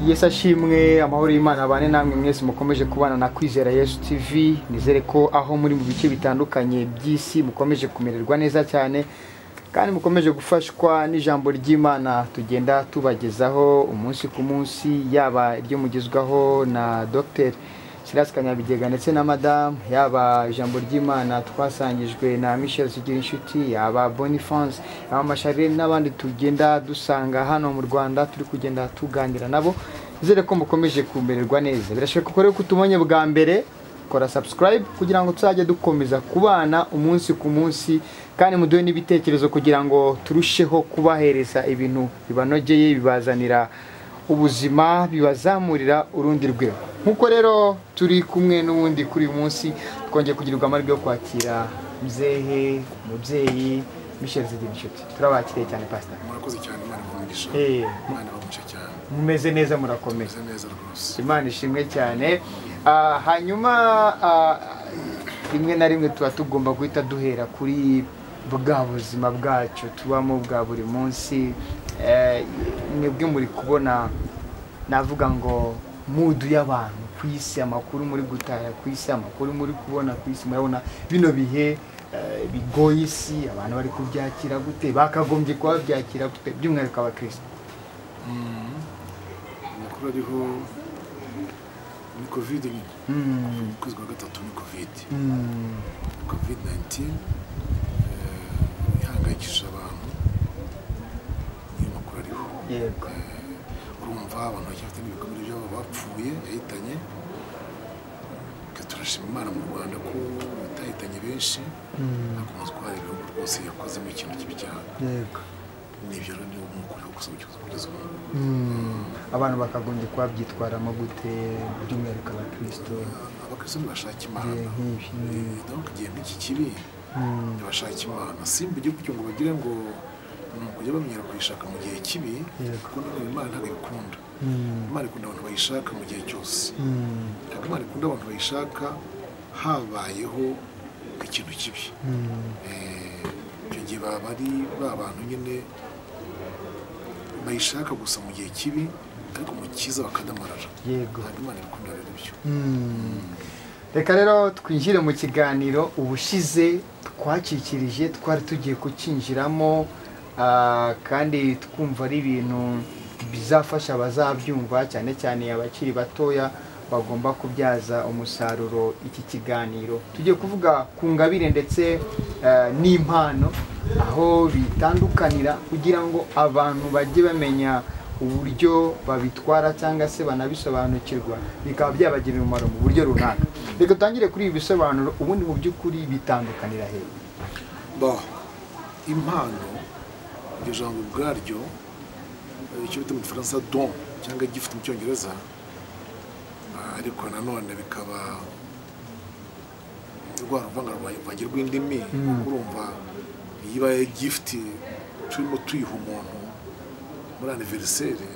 Yesu ashimwe, amahoro y'Imana abane namwe mwese mukomeje kubana na Kwizera Yesu TV. Nizere ko aho muri mu bice bitandukanye by'isi mukomeje kumererwa neza cyane kandi mukomeje gufashwa n'ijambo ry'Imana tugenda tubagezaho umunsi ku munsi, yaba iryo mugezwaho na Dr. Silas Kanyabigega ndetse na Madame, yaba ijambo ry'Imana twasangijwe na Michel Zigirinshuti, yaba Boniface, yaba Masharire n'abandi tugenda dusanga hano mu Rwanda turi kugenda tuganira nabo. Nizere ko mukomeje kumererwa neza. Birashoboka ko rero kutumonye bwa mbere kora subscribe kugira ngo tuzajye dukomeza kubana umunsi ku munsi, kandi muduhe n'ibitekerezo kugira ngo turusheho kubahereza ibintu bibanogeye, bibazanira ubuzima, bibazamurira urundi rwego. Nkuko rero turi kumwe n'ubundi kuri uyu munsi, twongeye kugirirwa amahirwe yo kwakira umubyeyi Michel Zigirinshuti. Turabakiriye cyane pastor. Murakoze cyane, Imana imugisha. Imana ibamugisha cyane. Mumeze neza, murakomeye. Mumeze neza rwose. Imana ishimwe cyane. Hanyuma rimwe na rimwe tuba tugomba guhita duhera kuri bwa buzima bwacu tubamo bwa buri munsi. Mwebwe muri kubona, navuga ngo mudu y'abantu ku isi, amakuru muri gutaya ku isi, amakuru muri kubona ku isi, murabona bino bihe bigoye isi, abantu bari kubyakira gute, bakagombye kuba byakira gute by'umwihariko abakristo? Amakuru ariho ni covid nyine. Ukwezi kwa gatatu ni covid-19 ihangayikishije abantu. Niyo makuru ariho. Yego. Urumva abantu bafite n'ibikomere byabo bapfuye, yahitanye. Turashima Imana mu Rwanda ko batahitanye benshi, akomeza kwari ibihugu rwose yakozemo ikintu kibi cyane. Yego. Nibyo rero niyo umukuru wo gusaba kugeza ubu. Abantu bakagombye kuba byitwaramo gute by'umwihariko abakristo? Abakristo bashaka Imana. Donc igihe n'iki kibi bashaka Imana. Simba igihugu cyo ngo bagire ngo kujya bamenyera kuyishaka mu gihe kibi, kuko Imana ntabwo ikunda. Imana ikunda abantu bayishaka mu gihe cyose. Kandi Imana ikunda abantu bayishaka habayeho ikintu kibi. Icyo gihe baba ari abantu nyine bayishaka gusa mu gihe kibi, ariko mu cyiza bakadamarara. Yego. Kandi Imana ikunda rero ibyo. Reka rero twinjire mu kiganiro. Ubushize twakikirije, twari tugiye kucinjiramo, kandi twumva ari ibintu bizafasha abazabyumva, cyane cyane abakiri batoya bagomba kubyaza umusaruro iki kiganiro. Tugiye kuvuga ku ngabire ndetse n'impano, aho bitandukanira, kugira ngo abantu bajye bamenya uburyo babitwara cyangwa se banabisobanukirwa, bikaba byabagirira umumaro mu buryo runaka. Reka tutangire kuri ibi bisobanuro. Ubundi mu by'ukuri bitandukanira he? Impano, iryo jambo ubwaryo, icyo bita mu Gifaransa don cyangwa gift mu Cyongereza, ariko nanone bikaba rwa ruvanga rwanjye rw'indimi. Urumva iyo ibaye gift turimo tuyiha umuntu muri anniversaire,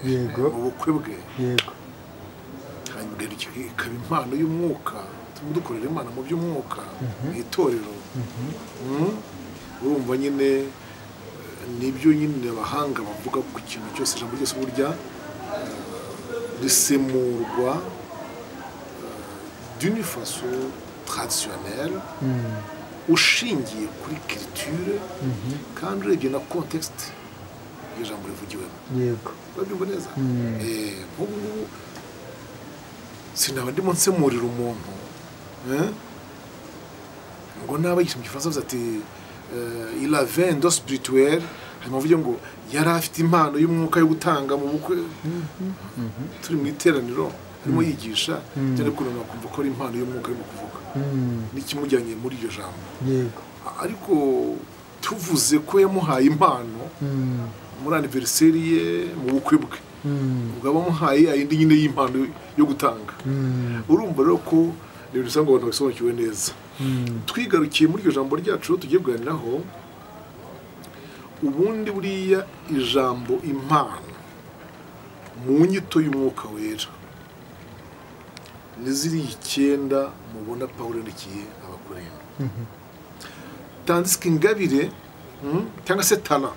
mu bukwe bwe, hanyuma ikaba impano y'umwuka, turimo dukorera Imana mu by'umwuka mu itorero. Urumva nyine nibyo nyine abahanga bavuga ku kintu cyose, ijambo ryose burya risemurwa d'une façon traditionnelle, ushingiye kuri culture, kandi urebye na context y'ijambo rivugiwemo. Yego. Urabyumva neza? Nk'ubu sinaba ndimo nsemurira umuntu ngo naba yigisha mu Gifaransa avuze ati il avait un don spirituel, hanyuma uvuge ngo yari afite impano y'umwuka yo gutanga mu bukwe. Turi mu iteraniro arimo yigisha, cyane ko nakumva ko ari impano y'umwuka arimo kuvuga, n'ikimujyanye muri iryo jambo. Yego. Ariko tuvuze ko yamuhaye impano muri anniversaire ye, mu bukwe bwe, ubwo abamuhaye ayindi nyine y'impano yo gutanga. Urumva rero ko ibintu usanga abantu basobanukiwe neza. Twigarukiye muri iryo jambo ryacu tugiye kuganiraho, ubundi buriya ijambo impano mu nyito y'umwuka wera ni ziriya 9 mubona Pawulo yandikiye Abakorinto. Tandis que ingabire cyangwa se talent,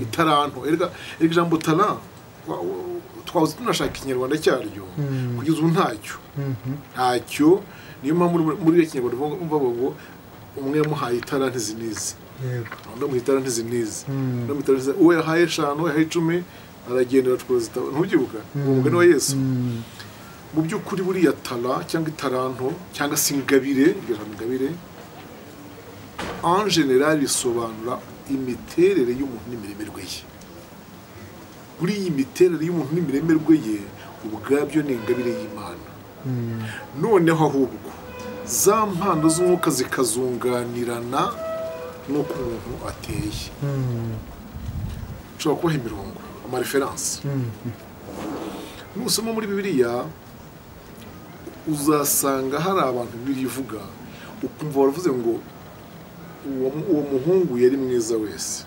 itaranto, erega ijambo talent twabuze tunashaka ikinyarwanda cyaryo kugeza ubu ntacyo niyo mpamvu muri iyo kinyarwanda bumva ngo umwe yamuhaye italanti zinizi undi amuha italanti zinizi uwo yahaye 5 uwo yahaye 10 aragenda aracuruza zitabo ntubyibuka uwo mugani wa Yesu mu by'ukuri buriya tala cyangwa itaranto cyangwa se ingabire en general bisobanura imiterere y'umuntu n'imiremerwe ye. Buri iyi miterere y'umuntu n'imiremerwe ye ubwabyo ni ingabire y'Imana. Noneho ahubwo za mpano z'umwuka zikazunganirana n'uko umuntu ateye. Ushobora kubaha imirongo amareferanse. Nusoma muri Bibiliya uzasanga hari abantu birivuga ukumva baravuze ngo uwo muhungu yari mwiza wese.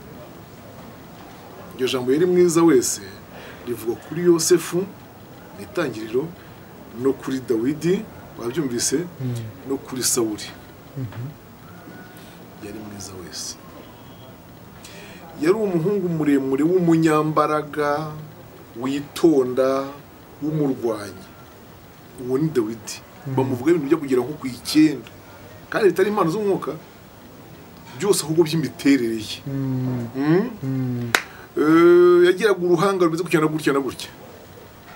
Iryo jambo yari mwiza wese rivuga kuri Yosefu mu itangiriro no kuri Dawidi wabyumvise no kuri Sawuli. Yari mwiza wese. Yari umuhungu muremure w'umunyambaraga witonda w'umurwanyi. Uwo ni Dawidi. Bamuvuga ibintu byo kugira nko ku 9 kandi bitari impano z'umwuka byose ahubwo by'imiterere ye. Yagiraga uruhanga rumeze gutya na gutya.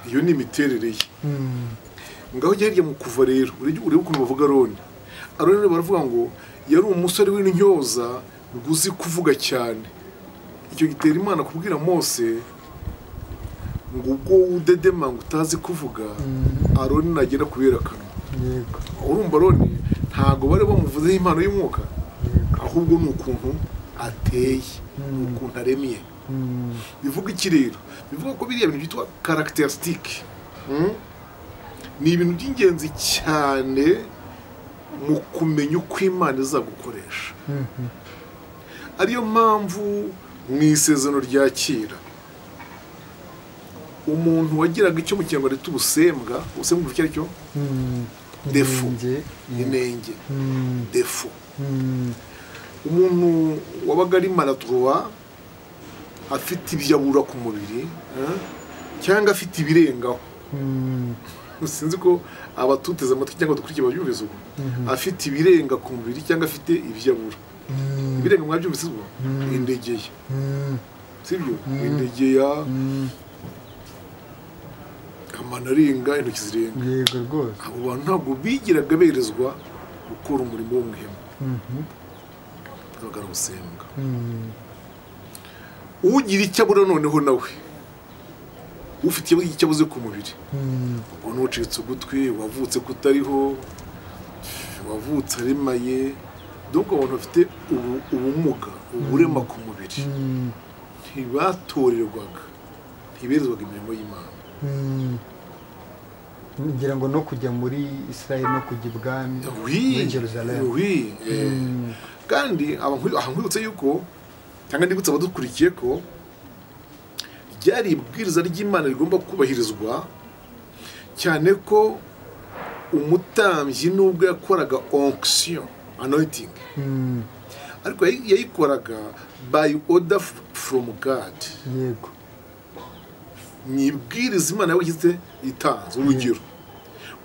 Iyo ni imiterere ye. Ngaho hirya mu kuva rero urebe ukuntu bavuga Aroni baravuga ngo yari umusore w'intyoza nguzi kuvuga cyane. Icyo gitera Imana kubwira Mose ngo ubwo udedema ngo utazi kuvuga Aroni nagera kubera kanwa. Urumva Aroni ntago bari bamuvuzeho impano y'umwuka ahubwo ni ukuntu ateye ukuntu aremye. Bivuga iki rero? Bivuga ko biriya bintu byitwa caractéristique ni ibintu by'ingenzi cyane mu kumenya uko Imana izagukoresha. Ariyo mpamvu mu isezerano rya kera umuntu wagiraga icyo mu Kinyarwanda tubusembwa ubusembwa icyo ari cyo defu inenge defu. Umuntu wabaga ari maladroit afite ibyabura ku mubiri cyangwa afite ibirengaho. Sinzi ko abatuteze amatwi cyangwa dukurikiye babyumvise uko afite ibirenga ku mubiri cyangwa afite ibyabura. Ibirenga mwabyumvise uko indegeye sibyo indegeya amanaringa intoki zirenga. Yego rwose. Abo bantu ntabwo bigiraga berezwa gukora umurimo wo mu ihema. Abagara ubusembwa. Ugira icyabura noneho nawe ufite icyabuze ku mubiri ubwo nucitse ugutwi wavutse kutariho wavutse aremaye. Donc abantu bafite ubumuga uburema ku mubiri ntibatorerwaga ntiberezwaga imirimo y'Imana. Ngira ngo no kujya muri Israel no kujya ibwami muri Jerusalem. Kandi ahankwibutse yuko cyangwa ndibutse abadukurikiye ko ryari ibwiriza ry'Imana rigomba kubahirizwa cyane ko umutambyi nubwo yakoraga onction anointing ariko yayikoraga by order from God. Yego. Ni ibwiriza Imana yabagize itanze urugero.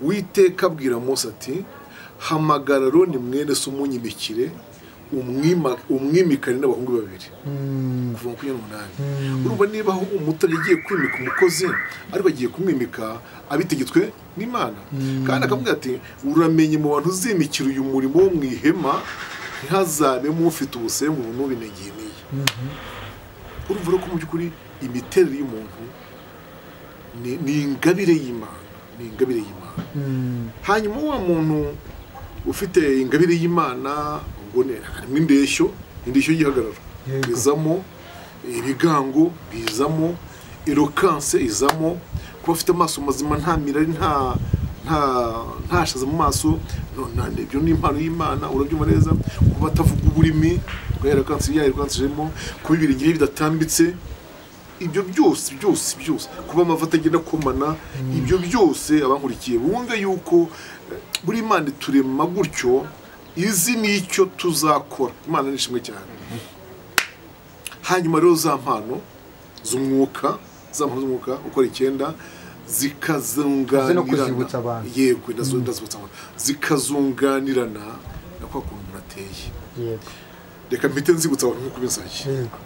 Uwiteka abwira Mose ati hamagara Aroni mwene se umunyimikire umwimikane n'abahungu babiri. Kuva ku 28. Urumva niba umutari agiye kwimika umukozi ariko agiye kumwimika abitegetswe n'Imana. Kandi akamubwira ati uramenye mu bantu uzimikira uyu murimo wo mu ihema ntihazabemo ufite ubusembwa ubu n'ubinegeye. Urumva ko mu by'ukuri imiterere y'umuntu ni ingabire y'Imana. Ni ingabire y'Imana. Hanyuma wa muntu ufite ingabire y'Imana ngo harimo indeshyo y'igihagararo izamo ibigango bizamo eloquence izamo kuba afite amaso mazima nta mirari ntashaza mu maso none ibyo ni impano y'Imana. Urabyumva neza kuba atavuga uburimi bwa eloquence jemo kuba ibirenge bidatambitse. Ibyo byose kuba amavata agenda komana ibyo byose abankurikiye bumve yuko buri Imana turema gutyo izi nicyo tuzakora. Imana nishimwe cyane. Hanyuma rero za mpano z'umwuka ukora 9 zikazunganirana yego ndazibutsa abantu zikazunganirana na kwa kuntu murateye yego reka mpite nzibutsa abantu nk'uko binsashye yego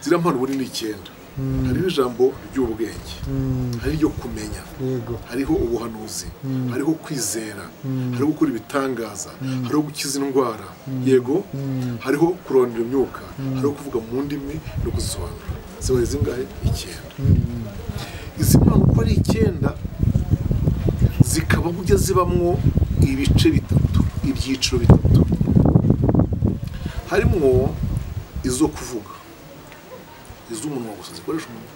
zira mpano buri ni 9 hariho ijambo ry'ubwenge hari ryo kumenya hariho ubuhanuzi hariho kwizera hariho gukora ibitangaza hariho gukiza indwara yego hariho kurondera imyuka hariho kuvuga mu ndimi no kuzisobanura zibaye zingahe 9 izi mpano uko ari 9 zikaba kujya zibamwo ibice bitatu ibyiciro bitatu harimo izo kuvuga iz'umunwa gusa zikoresha umuntu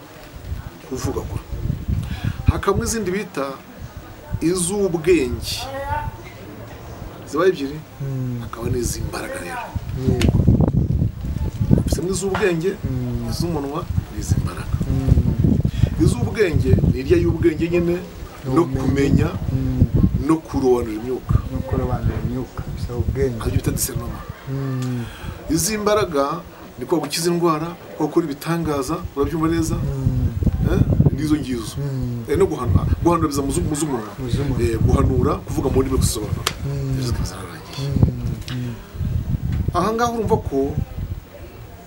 kuvuga kwa hakamwe izindi bita iz'ubwenge zibaye ebyiri hakaba n'izimbaraga rero bisemo iz'ubwenge iz'umunwa n'izimbaraga iz'ubwenge ni irya y'ubwenge nyine no kumenya no kurobanura imyuka bisaba ubwenge aribyo bita discernment izimbaraga ni kwa gukiza indwara kwa gukora ibitangaza urabyumva neza nizo ngizo no guhanura biza muzumura guhanura kuvuga mu ndimi gusobanura aha ngaho urumva ko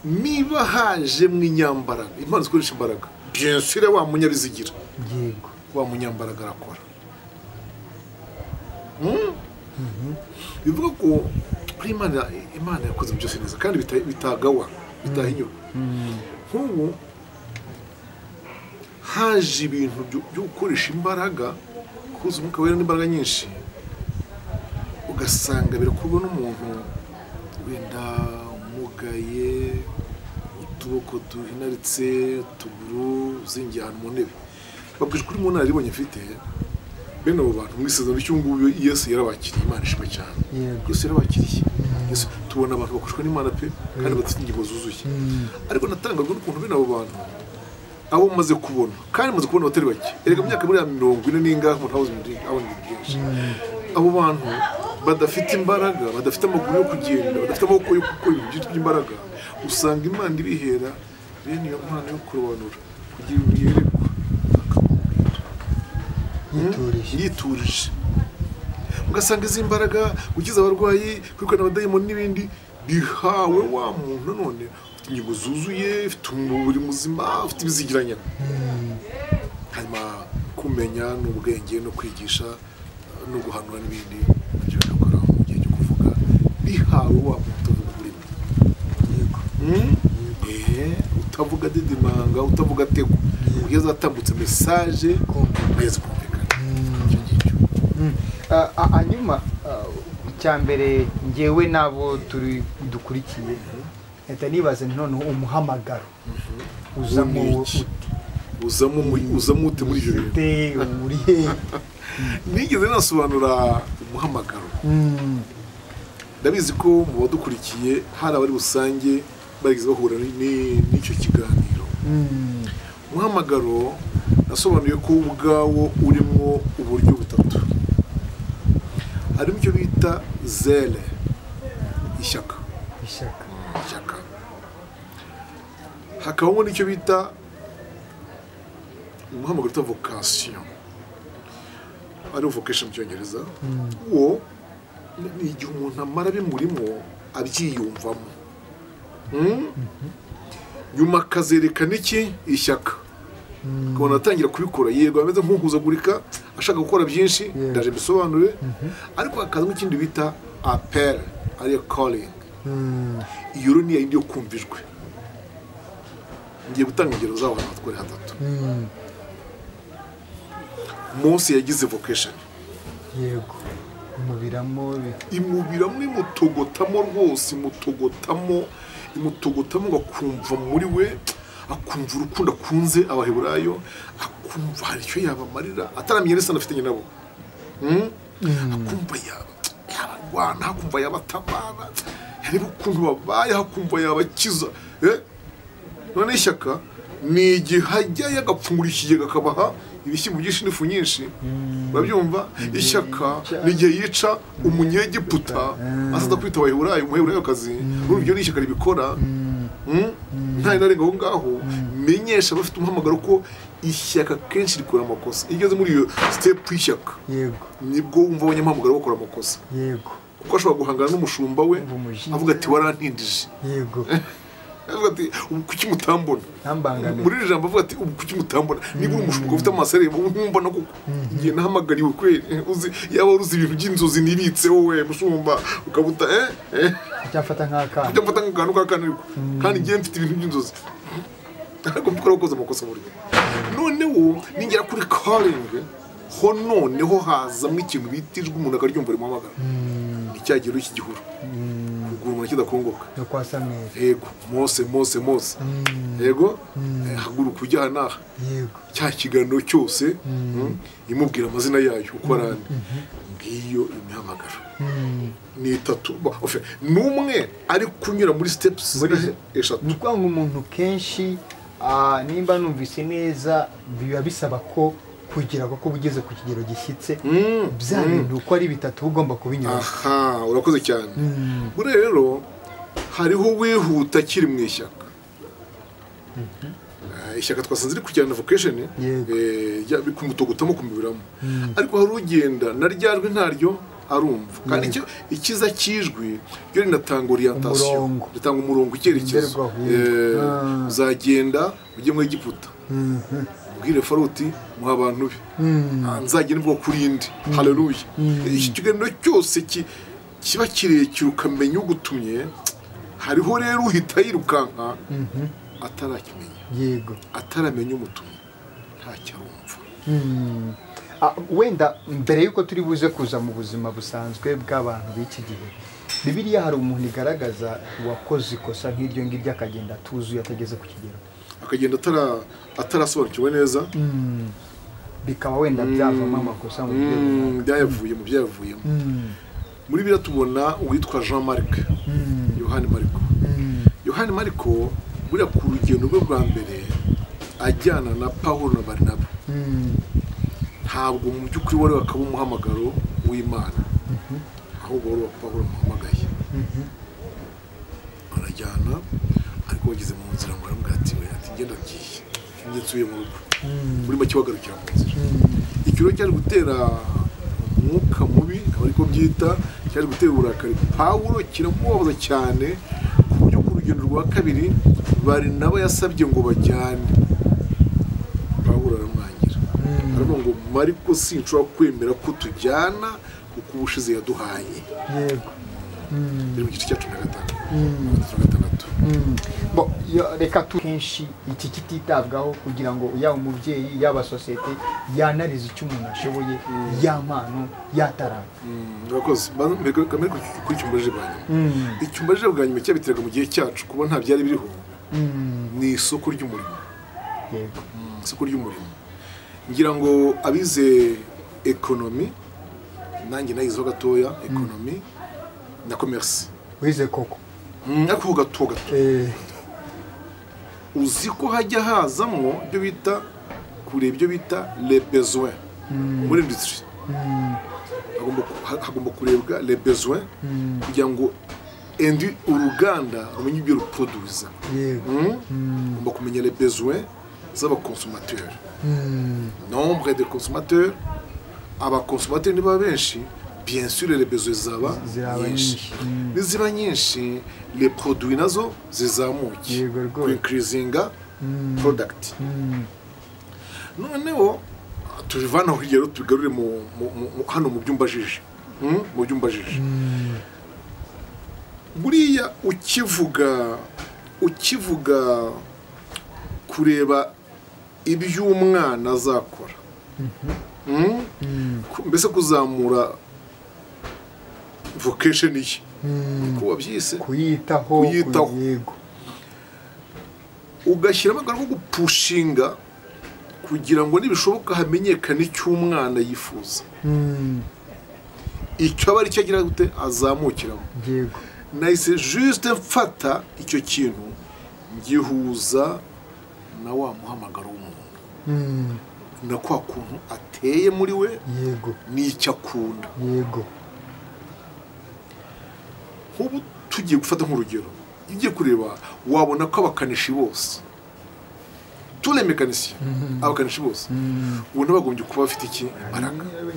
niba haje mwinyambaraga impano zikoresha imbaraga bien sûr wa munyabizigira yego wa munyambaraga arakora bivuga ko kuri Imana yakoze byose neza kandi bitagawa bitahinyura nk'ubu haje ibintu byo gukoresha imbaraga kuza umwuka wera n'imbaraga nyinshi ugasanga birakorwa n'umuntu wenda umugaye utuboko duhinaritse utuguru zingiye ahantu mu ntebe babwije kuri mu ntara ribonye mfite bene abo bantu mwisezerano cy'ungubu Yesu yarabakiriye Imana ishimwe cyane Yesu yarabakiriye Yesu tubona abantu bakushwa n'Imana pe kandi bafite ingingo zuzuye ariko natangajwe n'ukuntu bene abo bantu abo maze kubona kandi maze kubona batari bake erega myaka muri 40 n'ingahe umuntu habuze abona byinshi abo bantu badafite imbaraga badafite amaguru yo kugenda badafite amaboko yo gukora ibintu by'imbaraga usanga Imana ibihera bene iyo mpano yo kurobanura kugira ibiyerekwa yiturije ugasanga izi imbaraga gukiza abarwayi kwirukana abadayimoni n'ibindi bihawe wa muntu none ufite ingingo zuzuye ufite umubiri muzima ufite ibizigiranya hanyuma kumenya n'ubwenge no kwigisha no guhanura n'ibindi ibyo bakora mu gihe cyo kuvuga bihawe wa muntu uvuga urimo utavuga didimanga utavuga tego ugeze atambutse message neza hanyuma icyambere ngewe nabo dukurikiye leta nibaze noneho umuhamagaro uzamo ute muri ibyo bintu nigeze nasobanura umuhamagaro ndabizi ko mu badukurikiye hari abari busange bagize bahura n'icyo kiganiro umuhamagaro nasobanuye ko ubwawo urimo uburyo butatu harimo icyo bita zele ishyaka hakabamo n'icyo bita umuhamagaro uta vocation ari vocation mu cyongereza uwo ni igihe umuntu amara bimurimo abyiyumvamo nyuma akazerekana iki ishyaka ukabona atangira kubikora yego ameze nk'uhuzagurika ashaka gukora byinshi ndaje bisobanure ariko hakazamo ikindi bita appel ariyo calling iyo ni yindi yo kumvijwe ngiye gutanga ingero z'aho batware hatatu Mose yagize vocation yego imubiramo imutogotamo rwose imutogotamo ngakumva muri we akumva urukundo akunze abaheburayo akumva hari icyo yabamarira ataramenya Yesu anafitanye nabo akumva yabarwana akumva yabatabara yareba ukuntu babaye akumva yabakiza none ishyaka ni igihe hajya yagapfungura ikigega akabaha ibishyimbo byinshi n'ifu nyinshi urabyumva ishyaka ni igihe yica umunyegiputa asaza kwita abaheburayo umuheburayokazi n'urubyo ni ishyaka ribikora nta inarenga aho ngaho menyesha abafite umuhamagaro ko ishyaka kenshi rikora amakosa. Iyo ugeze muri iyo step y'ishyaka, yego, nibwo wumva abanyamuhamagaro bakora amakosa, yego, kuko ashobora guhangana n'umushumba we avuga ati warantindije, yego, avuga ati kuki mutambona, ntambangamira muri iri jambo avuga ati kuki mutambona, niba uri umushumba ufite amaso areba nkumva no kuko ngiye nahamagariwe kweli, uzi yaba uruzi ibintu by'inzozi nibitse wowe mushumba ukabuta cyafata nk'akana, cyafata nk'akantu k'akana, ariko kandi ngiye mfite ibintu by'inzozi, ariko mukora gukoza amakosa buryo. Noneho ningera kuri calling ho, noneho hazamo ikintu bitijwe umuntu akaryumva rimuhamagara, icyagiro cy'igihuru, kugura umuntu kidakongoka no kwa Samweli, yego, Mose, yego, haguruka ujya naha, yego, cya kiganiro cyose imubwira amazina yayo uko arani, ngiyo imihamagaro ni itatu, n'umwe ari kunyura muri steps eshatu. ni ukuvuga ngo umuntu kenshi nimba numvise neza biba bisaba ko kugira ko ugeze ku kigero gishyitse bya bintu uko ari bitatu ugomba kubinyura. Aha, urakoze cyane. Bure rero hariho wihuta akiri mu ishyaka, ishyaka twasanze iri kujyana vocation, bikumutogotamo kumubiramo, ariko hari ugenda na ryajwe ntaryo arumva, kandi ikiza kijwi ryo rinatanga orientation, ritanga umurongo, icyerekezo, uzagenda ujye mu Egiputa, ubwire Faroti muha abantu be, nzagenda mvuga kuri indi, haleluya. Iki kiganiro cyose kiba kirekire ukamenya ugutumye, hariho rero uhita yirukanka atarakimenya, yego, ataramenya umutumye, ntacyo arumva. Wenda mbere yuko turi buze kuza mu buzima busanzwe bw'abantu b'iki gihe, Bibiliya hari umuntu igaragaza wakoze ikosa nk'iryo ngiryo akagenda atuzuye atageze ku kigero, akagenda atarasobanukiwe neza, bikaba wenda byavamo amakosa mu byayavuyemo. Muri Bibiliya tubona uwitwa Jean Marc, Yohani Mariko buriya ku rugendo rwe rwa mbere ajyana na Pawulo na Barinaba, ntabwo mu by'ukuri wari wakaba umuhamagaro w'Imana, ahubwo wari Pawulo muhamagaye, arajyana, ariko bageze mu nzira ngo aramubwira ati ngenda ngiye nsubiye mu rugo, muri make bagarukira mu nzira. Ikiro cyari gutera umwuka mubi, akaba ariko byita, cyari gutera uburakari Pawulo, kiramubabaza cyane, ku buryo ku rugendo rwa kabiri Barinaba yasabye ngo bajyane, Pawulo aramwangira, aravuga ngo Mariko sinshobora kwemera ko tujyana kuko ubushize yaduhaye, yego, mu gice cya 16. Reka kenshi iki kititabwaho kugira ngo yaba umubyeyi yaba sosiyete yanarize icyo umuntu ashoboye, yampano yataranga. Urakoze, kamere kuri cyumbaje bwa nyuma, icyumbaje bwa nyuma cyabiteraga mu gihe cyacu kuba nta byari biriho, ni isoko ry'umurimo, yego, isoko ry'umurimo. Ngira ngo abize economy, nanjye nayizo gatoya, economy na commerce, wize koko, ariko gato, uzi ko hajya hazamwo ibyo bita kureba ibyo bita les besoins muri industrie, hagomba kurebwa les besoins kugira ngo uruganda rumenye ibyo ruproduza, ugomba kumenya les besoins z'abakonsumateurs, nombre de consommateurs, abakonsumateurs niba benshi, bien sûr les besoins zaba nyinshi, niziba nyinshi les produits nazo zizamuke, increasinga product. Noneho tubivana aho rero tugarure hano mu byumbajije, buriya ukivuga kureba iby'umwana azakora, mbese kuzamura vocation ye, ko wabyise kuyitaho, yego, ugashyiramo akantu ko gupushinga kugira ngo nibishoboka hamenyekane icyo umwana yifuza, icyo aba ari cyo agira gute azamukiramo. Yego, nahise juste mfata icyo kintu ngihuza na wa muhamagaro w'umuntu, na kwa kuntu ateye muri we, yego, n'icyo akunda, yego. Ubu tugiye gufata nk'urugero, ugiye kureba wabona ko abakanishi bose tous les mécaniciens abakanishi bose ubona bagombye kuba bafite iki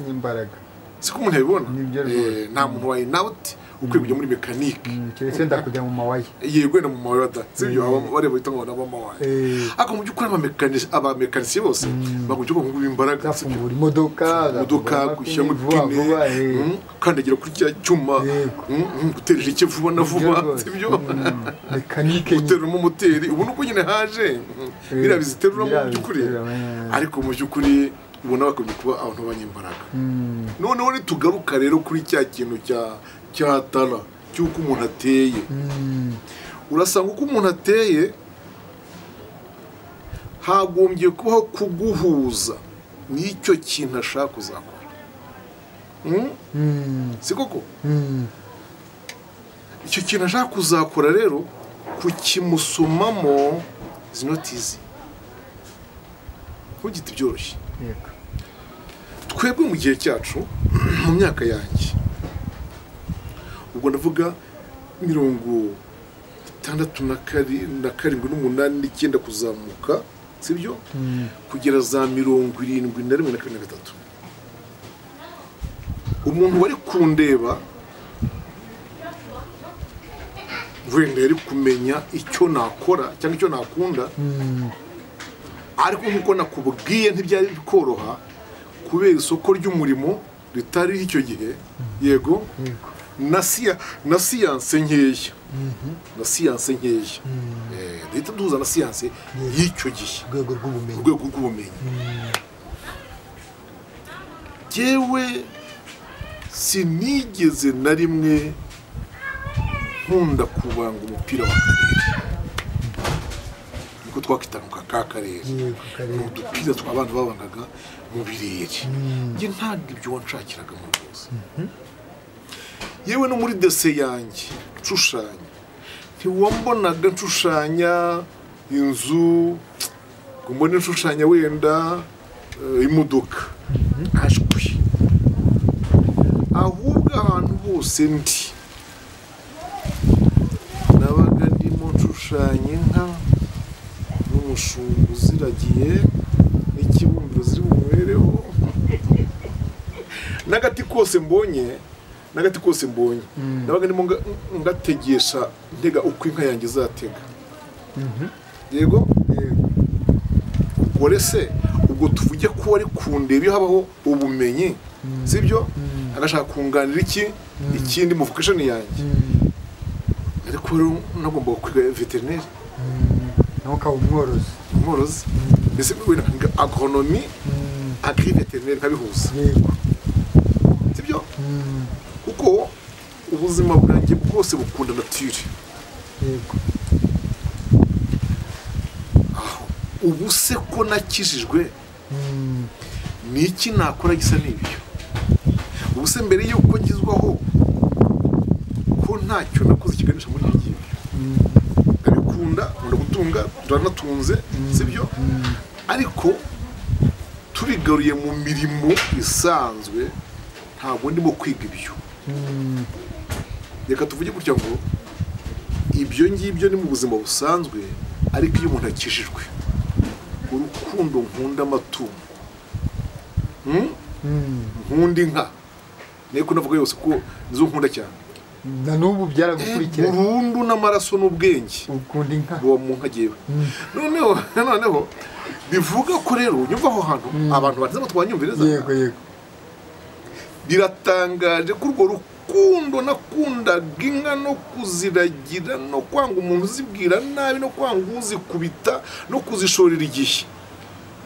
imbaraga siko umuntu yabibona nta muntu wayi nauti ukwiye kujya muri mekanike keretse ndakujya mu mawayi yego na mu mawayi sibyo bareba itangwa na mawayi ako mu byukuri abamekanisiye bose bagombye kuba imbaraga gafungura imodoka gushyira mu pine kandagira kuri cya cyuma gutereje icyo vuba na vuba sibyo mekanike guterura moteri ubu nuko nyine haje bira biziterura mu byukuri ariko mu byukuri ubona bakomeje kuba abantu banyembaraga noneho nitugaruka rero kuri cya kintu cyatara cyuko umuntu ateye urasanga uko umuntu ateye hagombye kubaho kuguhuza n'icyo kintu ashaka kuzakora si koko icyo kintu ashaka kuzakora rero kukimusomamo zinotizi ntugite byoroshye twebwe mu gihe cyacu mu myaka yanjye ubwo ndavuga 67 na 8 9 kuzamuka sibyo kugera za 71 na 23 umuntu wari kundeba wenda yari kumenya icyo nakora cyangwa icyo nakunda ariko nkuko nakubwiye ntibyari bikoroha kubera isoko ry'umurimo ritari icyo gihe yego na siyanse nkeya leta duhuza na siyanse y'icyo gihe urwego rw'ubumenyi yewe sinigeze na rimwe nkunda kubanga umupira w'akarere niko twakitanuka k'akarere udupira tw'abantu babangaga mu birere njye ntabwo ibyo wanshakiraga mu rwose yewe no muri dese yanjye nshushanya ntiwambonaga nshushanya inzu ngo mbone nshushanya wenda imodoka ashwi ahubwo ahantu hose ndi nabaga ndimo nshushanya inka n'umushumba uziragiye n'ikibumbiro ziri bumubereho n'agati kose mbonye nabaga ndimo ngategesha ntega uko inka yanjye izatega yego ubwo se ubwo tuvuge ko ari kundeba iyo habaho ubumenyi sibyo agashaka kunganira ikindi mu vocation yanjye ariko rero nagomba kwiga veterinary nuko umworozi mbese agronomie agri veterinary kabihuza sibyo kuko ubuzima bwanjye bwose bukunda nature yego ubu se ko nakijijwe niki nakora gisa n'ibyo ubu se mbere yuko ngizwaho ko ntacyo nakoze kiganisha muri iki gihe ndabikunda nkunda gutunga turanatunze sibyo ariko tubigaruye mu mirimo isanzwe ntabwo ndimo kwiga ibyo reka tuvuge gutya ngo ibyo ngibyo ni mu buzima busanzwe ariko iyo umuntu akijijwe urukundo nkunda amatungo nkunda inka niko navuga yose ko nizo nkunda cyane na n'ubu byaragukurikira burundu n'amaraso n'ubwenge ukunda inka uwo mu nka jewe noneho bivuga ko rero nyumva aho hantu abantu bateze twanyumvireza yego biratangaje ko urwo rukundo nakundaga inka no kuziragira no kwanga umuntu uzibwira nabi no kwanga uzikubita no kuzishorera igihe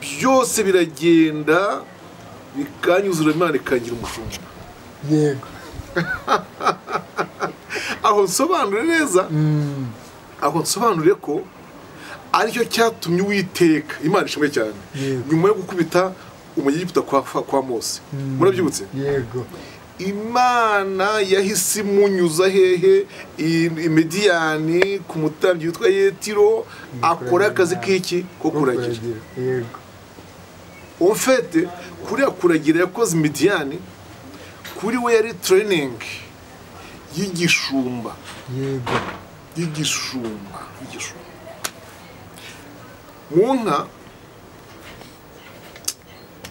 byose biragenda bikanyuzura Imana ikangira umushumba yego aho nsobanure neza aho nsobanure ko aricyo cyatumye Uwiteka Imana ishimwe cyane nyuma yo gukubita Umuyegiputa kwa Mose murabyibutse yego Imana yahise imunyuza hehe Imediyani ku mutambyi witwa Yetiro akora akazi k'iki ko kuragira yego en fait kuriya kuragira yakoze Imediyani kuri we yari training y'igishumba yego y'igishumba mu nka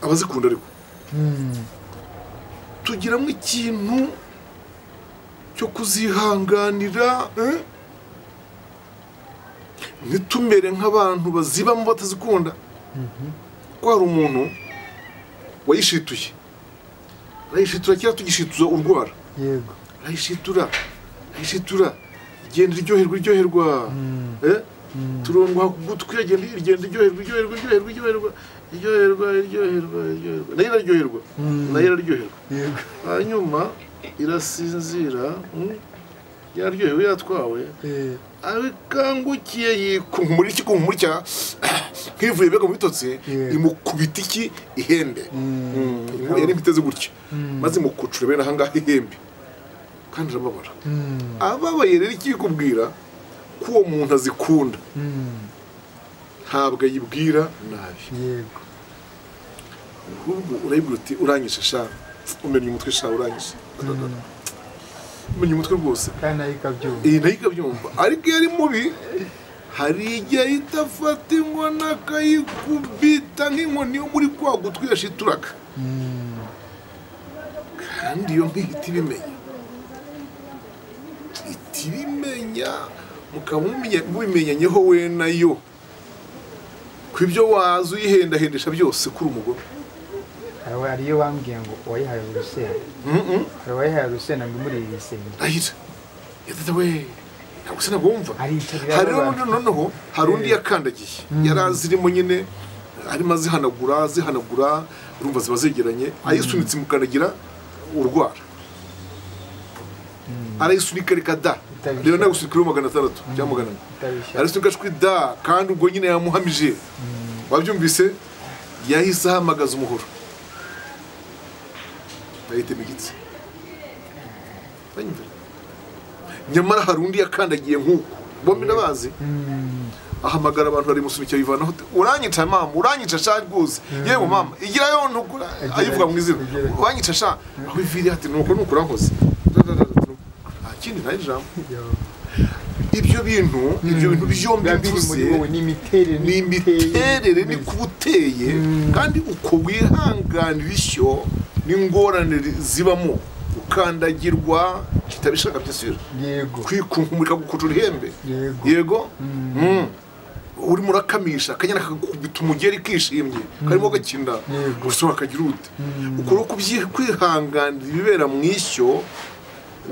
abazikunda ariko tugiramo ikintu cyo kuzihanganira ntitumere nk'abantu bazibamo batazikunda. Ko hari umuntu wayishituye arayishitura kera tugishituza urwara yego arayishitura igenda iryoherwa turongo ku gutwi igenda iryoherwa nayo iraryoherwa hanyuma irasinzira yaryohewe yatwawe abikangukiye yikumurikya nk'ivuye bega mu bitotsi imukubita iki ihembe yari miteze gutya maze imukucure bene aha ngaha ihembe kandi arababara ababaye rero ikikubwira ko uwo muntu azikunda ntabwo ayibwira nabi yego ahubwo urayibwira uti uranyishe sha umenya umutwe sha uranyishe umenya umutwe rwose kandi nayo ikabyumva nayo ikabyumva ariko iyo ari mubi hari igihe ahita afata inkoni akayikubita nk'inkoni yo muri kwa gutwi yashituraga kandi iyo nk'ihita ibimenya mukaba mubimenyanyeho we nayo ku ibyo waza uyihendahendesha byose kuri umugore. hariyo bambwiye ngo wayihaye urusenda hari wayihaye urusenda ngo imuri ibisenge ahita yatata we ntabwo se nabumva hari noneho hari undi yakandagiye yari azirimo nyine arimo azihanagura urumva ziba zegeranye ayisunitse mukandagira urwara arayisunika reka da rero nagusunika kuri 600 cyangwa 800 arasunika shwi da kandi ubwo nyine yamuhamije wabyumvise yahise ahamagaza umuhoro bayitema igitsi nyamara hari undi yakandagiye nk'uko bombi ndabazi ahamagara abantu bari musunikira yivanaho uranyica mama uranyica sha rwose yewe mama igira yo ntugura ayivuga mu izina uranyica sha aho iviri ati nuko nukurankoze akindi nayo jambo ibyo bintu byombi mvuze ni imiterere ni kubuteye kandi uko wihanganira ishyo n'ingorane zibamo ukandagirwa kitabishaka byisira yego kwikunkumurika gukutura ihembe yego uri murakamisha akanyana kakubita umugeri kishimye karimo gakinda gusa akagira ute ukora kubyihanganira ibibera mu ishyo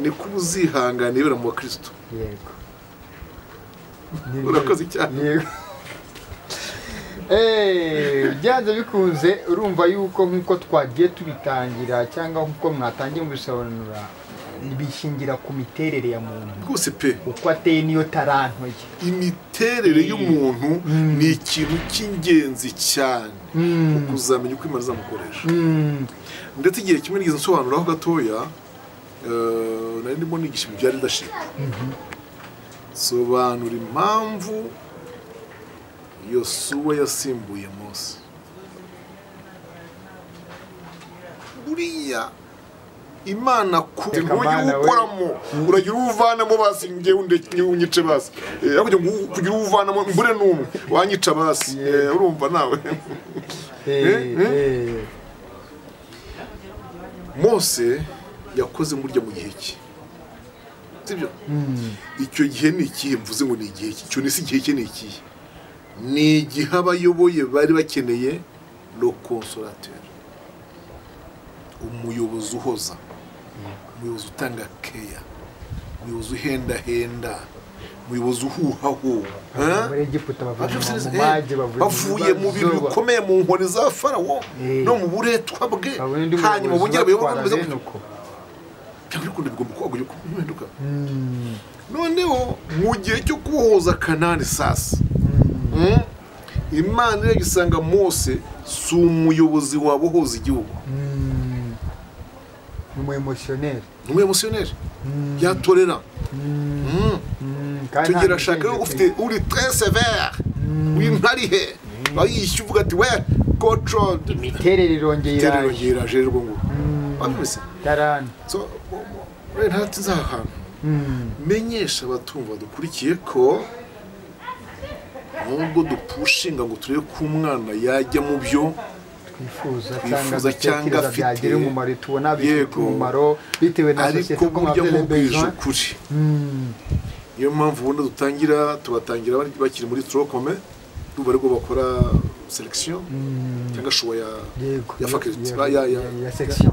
ni kubuzihangana ibera mu Kristo yego urakoze cyane yego byanze bikunze urumva yuko nk'uko twagiye tubitangira cyangwa nk'uko mwatangiye mubisobanura bishingira ku miterere ya muntu rwose pe uko ateye niyo taranto ye imiterere y'umuntu ni ikintu cy'ingenzi cyane ukuzamenya uko Imana izamukoresha ndetse igihe kimwe nigeze nsobanuraho gatoya nari ndimo nigisha mu bya leadership sobanura impamvu Yosuwa yasimbuye Mose buriya Imana kugira ukoramo uragira uvanamo basi nge unyice basi kugira kugira uvanamo mbure numwe wanyica basi urumva nawe Mose yakoze murya mu gihe cye sibyo icyo gihe ni ikihe mvuze ngo ni igihe cyo ni si igihe cye ni ikihe ni igihe abayoboye bari bakeneye le consolateur umuyobozi uhoza umuyobozi utanga keya umuyobozi uhenda umuyobozi uhuhaho bavuye mu bintu bikomeye mu nkoni za Farawo no mu buretwa bwe hanyuma bongera bayoboka bameze uko cyangwa kundi bigomba kwagura kuhinduka noneho mu gihe cyo kuhoza Kanani sasa Imana yagisanga Mose si umuyobozi wabohoza igihugu n'umuemotionnaire yatorera tugira shaka ufite uri très sévère w'inkarihe bayishyuye uvuga ati we control imiterere irongera jerwa ngo abimese tarana so ntati zahantu menyesha abatumva dukurikiye ko nubwo dupushinga ngo turebe ko umwana yajya mu byo twifuza cyangwa byagira umumaro tubona bifite umumaro bitewe na sosiyete ko mwabwije ukuri. Niyo mpamvu ubundi tubatangira bakiri muri trocome duba ariko bakora selection cyangwa show ya faculty ya section.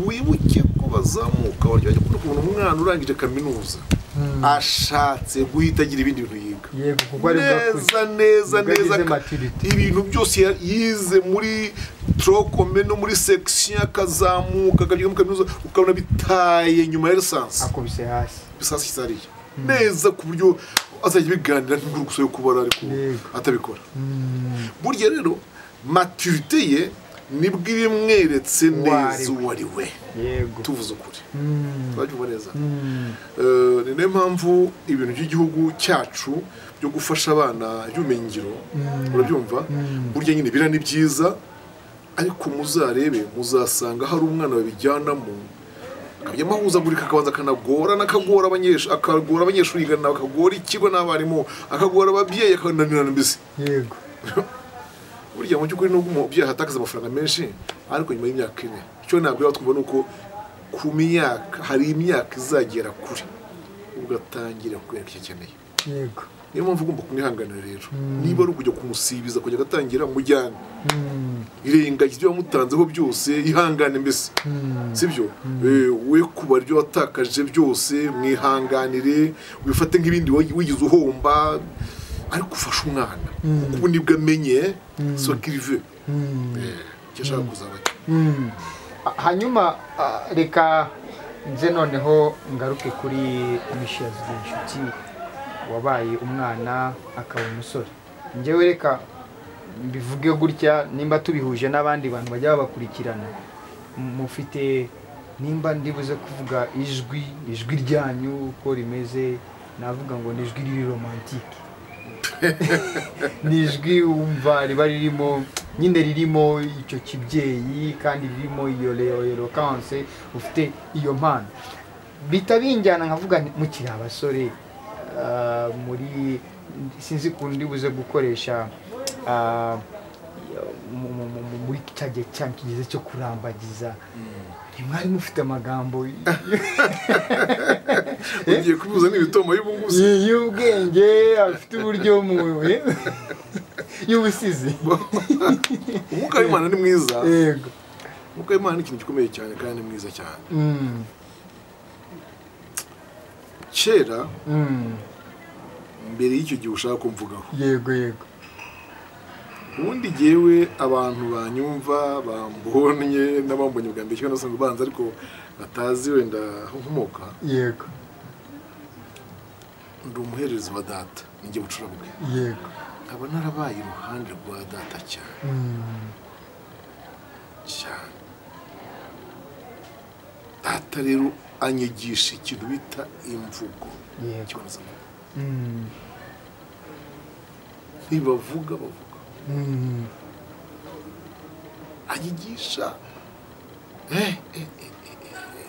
Wibuke ko bazamuka waryo kubona umwana urangije kaminuza ashatse guhita agira ibindi bintu yiga neza ibintu byose yize muri trocome no muri section akazamuka akajya mu kaminuza ukabona bitaye nyuma ya lisansi akubise hasi sariya neza ku buryo azajya biganira n'uruguso yo kubara ariko atabikora. Burya rero maturité ye nibwo ibimweretse neza uwari we. Tuvuze ukuri twabyumva neza. Ni nayo mpamvu ibintu by'igihugu cyacu byo gufasha abana by'ubumenyingiro urabyumva burya nyine bira ni byiza, ariko muzarebe muzasanga hari umwana babijyanamo akajya mahuzagurika akabanza akagora abanyeshuri igana akagora ikigo n'abarimu akagora ababyeyi akananirana mbese. Burya mu by'ukuri nubwo umubyeyi ahatakaza amafaranga menshi, ariko nyuma y'imyaka 4 icyo ntabwo twumva nuko ku myaka hari imyaka izagera kure ugatangira kwera icyo akeneye. Niyo mpamvu ugomba kumwihanganira rero. Niba ari ukujya kumusibiza kujya gatangira mujyane irengagiza ibyo wamutanzeho byose ihangane mbese sibyo. We kuba ryo watakaje byose mwihanganire wifate nk'ibindi wigize uhomba, ariko ufasha umwana kuko nibwo amenye so kirive cyashaka kuzaba. Hanyuma reka nze noneho ngaruke kuri Michel Zigenshuti wabaye umwana akaba umusore. Njyewe reka mbivuge gutya, nimba tubihuje n'abandi bantu bajya babakurikirana mufite, nimba ndibuze kuvuga ijwi ryanyu uko rimeze, navuga ngo ni ijwi riri romantike. Ni ijwi wumva riba ririmo nyine ririmo icyo kibyeyi kandi ririmo iyo eloquence, ufite iyo mpano bitabinjyana nkavuga mukiri abasore muri sinzi kundi buze gukoresha muri cyagiye cyane kigeze cyo kurambagiza. Ntimwari mufite amagambo ugiye kubuza n'ibitomo y'ubunguzi y'ubwenge afite uburyo muwe y'ubusizi. Umwuka w'Imana ni mwiza. Yego, umwuka w'Imana ni ikintu gikomeye cyane kandi mwiza cyane. Kera mbere y'icyo gihe ushaka kumvugaho. Yego ubundi jewe abantu banyumva bambonye n'abambonye bwa mbere cyane nasanga banza ariko batazi wenda nkomoka. Yego, ndi umuherezi wa data ninjye bucurabwe. Yego, nkaba narabaye iruhande rwa data cyane cyane. Data rero anyigisha ikintu bita imvugo. Yego, ntibavuga anyigisha.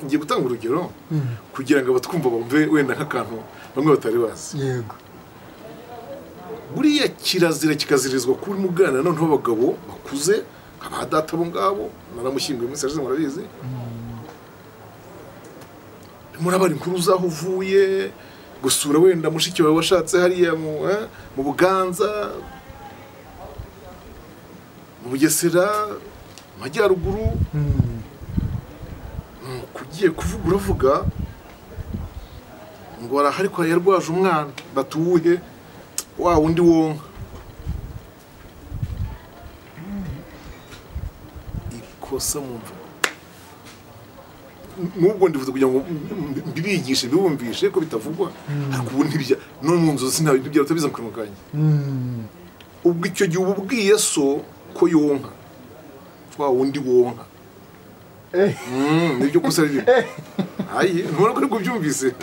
Ngiye gutanga urugero kugira ngo abatwumva bumve wenda nk'akantu bamwe batari bazi. Yego, buriya kirazira kikazirizwa kuri mugana noneho abagabo bakuze abadata bo ngabo naramushyinguye muri serivisi murabizi. Murabari inkuru zaho uvuye gusura wenda mushiki wawe washatse hariya mu Buganza, mu Bugesera, Majyaruguru. Kugiye kuvuga uravuga ngo arahari ko yarwaje umwana batuwuhe wa wundi wonka. Ikosa mumva nubwo ndivuze kugira ngo mbibigishe bibumvishe ko bitavugwa, ariko ubu ntibya no mu nzu sinawe ntibya utabiza mukanya. Ubwo icyo gihe ububwiye so ko yonka wa wundi wonka. Nibyo gusa riri ayi ntubona ko ariko byumvise.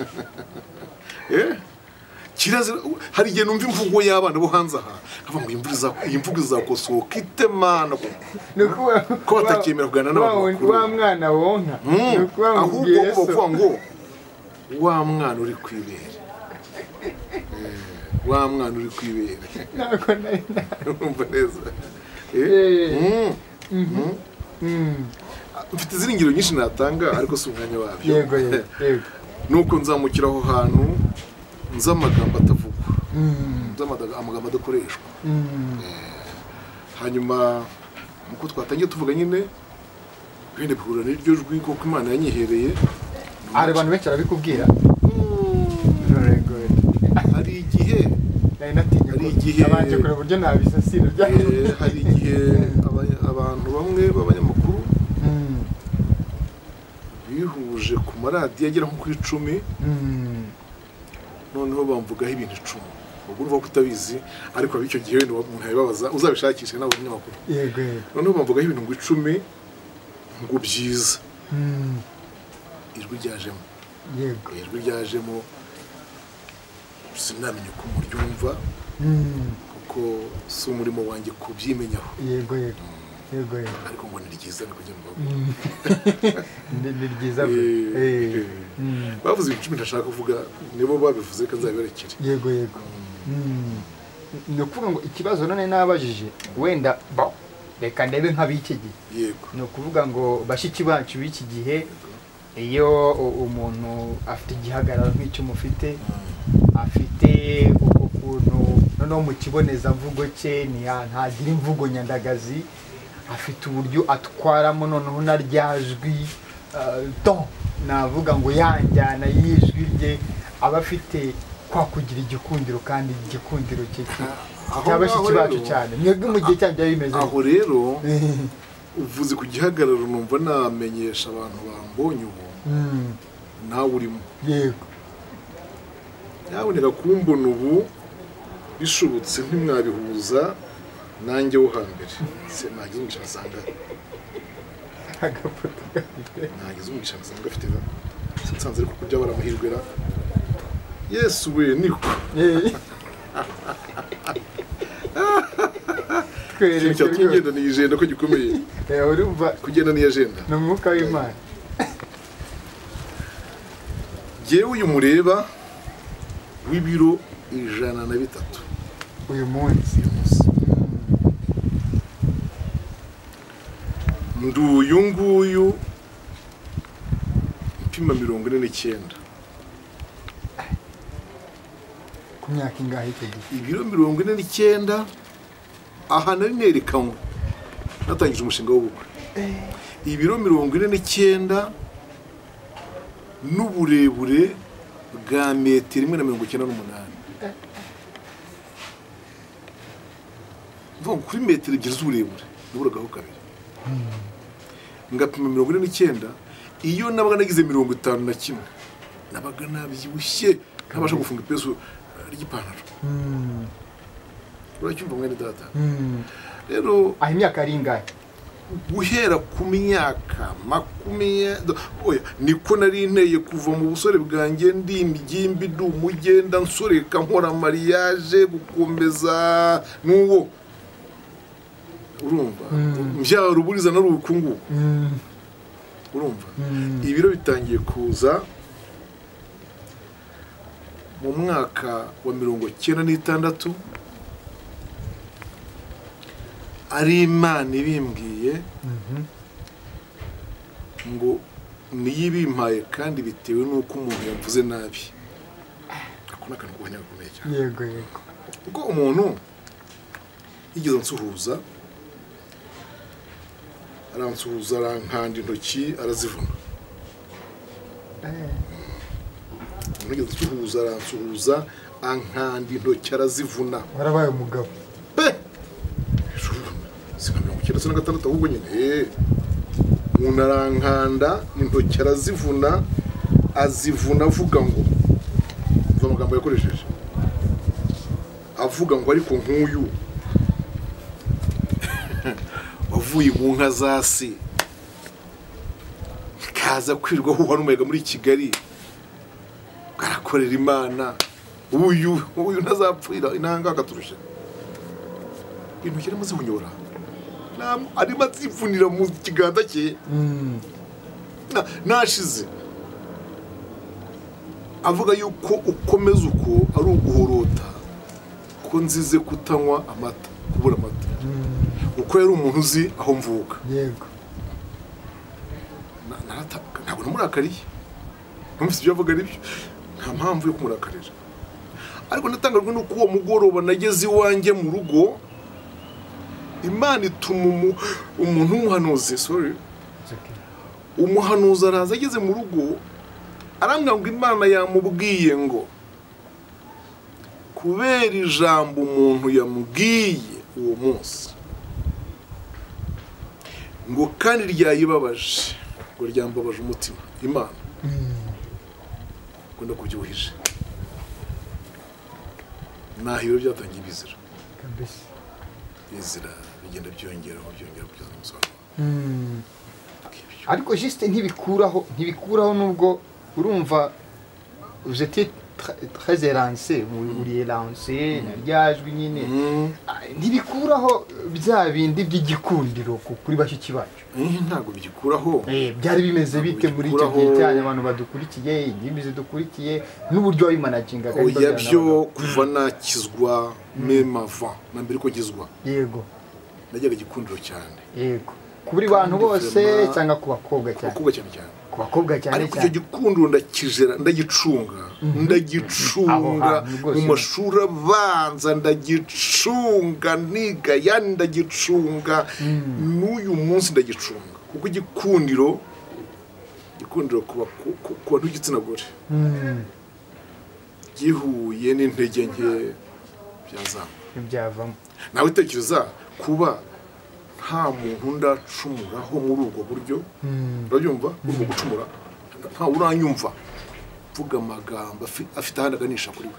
Kirazira hari igihe numva imvugo y'abana bo hanze aha ava ngo imvugo izakosoka itemana ko batakemera kuganira n'abantu. Wa mwana wonka ahubwo bavuga ngo wa mwana uri kwibere. Wa mwana uri kwibere. Nako nari urumva neza. mfite izindi ngero nyinshi natanga ariko si umwanya wabyo. yego nuko nzamukira aho hantu nzi amagambo atavugwa, nzi amagambo adakoreshwa. Hanyuma nuko twatangiye tuvuga nyine bene bihura n'iryo jwi kuko Imana yanyihereye. hari abantu benshi arabikubwira. hari igihe abanje kureba uburyo nabisasira hari igihe abantu bamwe b'abanyamakuru bihuje ku maradiyo agera nko kuri 10 noneho bamvugaho ibintu 10. ubwo urumva ko utabizi ariko ab'icyo gihe wenda umuntu yabibabaza uzabishakishe n'abo banyamakuru. yego noneho bamvugaho ibintu ngo 10 ngo byiza. ijwi ryajemo sinamenye ko muryumva kuko si umurimo wanjye kubyimenyaho. yego ariko ngo ni ryiza niko njye mvuga. ni ryiza bavuze ibintu 10 ntashaka kuvuga nibo babivuze ko nzabiberekere. yego ni ukuvuga ngo ikibazo none nabajije wenda reka ndebe nk'ab'iki gihe. yego ni ukuvuga ngo bashiki bacu b'iki gihe iyo umuntu afite igihagararo nk'icyo mufite afite ukuntu noneho mu kibonezamvugo cye ntagira imvugo nyandagazi, afite uburyo atwaramo noneho na ryajwi navuga ngo yanjyana y'ijwi rye aba afite kwa kugira igikundiro kandi igikundiro cye cy'abashiki bacu cyane. mwebwe mu gihe cyanyu byari bimeze aho rero uvuze ku gihagararo numva namenyesha abantu bambonye ubu nawe urimo. yego nyaboneka kumbona ubu bishobotse ntimwabihuza nanjye wo hambere nagize umugisha asanga agafoto nagize umugisha asanga afite nsanze ariko kujya baramahirwe ra Yesu we niko twereke kugenda ni agenda ko gikomeye. urumva kugenda ni agenda ni umwuka w'Imana. jewe uyu mureba w'ibiro 103 uyu munsi nduyu nguyu mpima 49 ku myaka ingahe icyo gihe? ibiro 49 aha nari nerekanwe natangije umushinga w'ubukwe. ibiro 49 n'uburebure bwa metero 198. mvuga kuri metero ebyiri z'uburebure n'uburagaho kabiri. ngapima 49 iyo nabaga nagize 51 nabaga nabyibushye ntabasha gufunga ipeso ry'ipantaro. uracyumva mwene data? rero aho imyaka ari ingahe? guhera ku myaka 20 niko nari nteye kuva mu busore bwanjye ndi imigimbi ndi umugenda nsoreka nkora mariage gukomeza n'uwo urumva mbyaro uburiza na rukungu urumva. ibiro bitangiye kuza mu mwaka wa 96 ari Imana ibimbwiye ngo niyibimpaye kandi bitewe nuko umuntu yavuze nabi. akona kantu kubanya gakomeye cyane. yego kuko umuntu yigeze nsuhuza aransuhuza arankanda intoki arazivuna. yigeze nsuhuza aransuhuza ankanda intoki arazivuna. warabaye umugabo singa 96 ahubwo nyine umuntu arankanda intoki arazivuna azivuna avuga ngo mva amagambo yakoresheje avuga ngo ariko nk'uyu wavuye mu nka za se kaza kwirwaho wanumega muri Kigali garakorera Imana uyu ntazapfira intanga akaturusha intoki arimo zihunyora arimo azivunira mu kiganza cye nashize avuga yuko ukomeza uko ari uguhorota ko nzize kutanywa amata kubura amata kuko yari umuntu uzi aho mvuka yego ntabwo namurakariye numvise ibyo avuga ari byo nta mpamvu yo kumurakarira ariko natangajwe nuko uwo mugoroba nageze iwanjye mu rugo Imana ituma umuntu w'umuhanuzi umuhanuzi araza ageze mu rugo arambwira ngo Imana yamubwiye ngo kubera ijambo umuntu yamubwiye uwo munsi ngo kandi ryayibabaje ngo ryambabaje umutima Imana ngo ndakubyuhije naho ibiro byatangiye bizira kabisa bizira bigenda byongera kugeza umusaruro ariko juste ntibikuraho nubwo urumva ujete très élancé uri élancé naryajwe nyine ntibikuraho bya bindi by'igikundiro kuri bashiki bacu ntago bigikuraho byari bimeze bite muri icyo gihe cyane abantu badukurikiye indimi zidukurikiye n'uburyo wabimanagingaga oya byo kuva nakizwa même avant na mbere ko gizwa yego najyaga igikundiro cyane yego kuri bantu bose cyangwa ku bakobwa cyane ku bakobwa cyane ariko icyo gikundiro ndagicunga mu mashuri abanza ndagicunga niga yani ndagicunga n'uyu munsi ndagicunga kuko igikundiro ku bantu b'igitsina gore gihuye n'intege nke byavamo nawe tekereza kuba nta muntu ndacumuraho muri ubwo buryo urabyumva urwo gucumura nta uranyumva vuga amagambo afite ahandi aganisha kuri we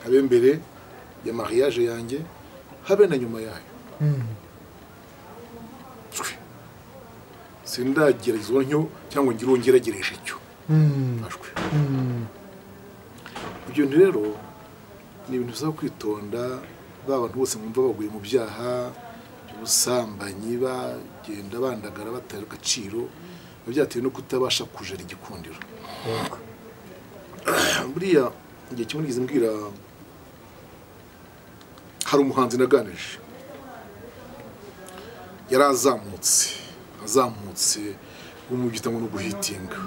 habe mbere ya mariage yanjye habe na nyuma yayo sindageragezwa ntyo cyangwa ngire ngeragereje icyo ibyo rero ni ibintu bisaba kwitonda abantu bose mwumva baguye mu byaha ubusambanyi bagenda bandagara batera agaciro byatewe no kutabasha kujera igikundiro buriya igihe kimwe nigeze mbwira hari umuhanzi naganije yari azamutse umugita ngo no guhitinga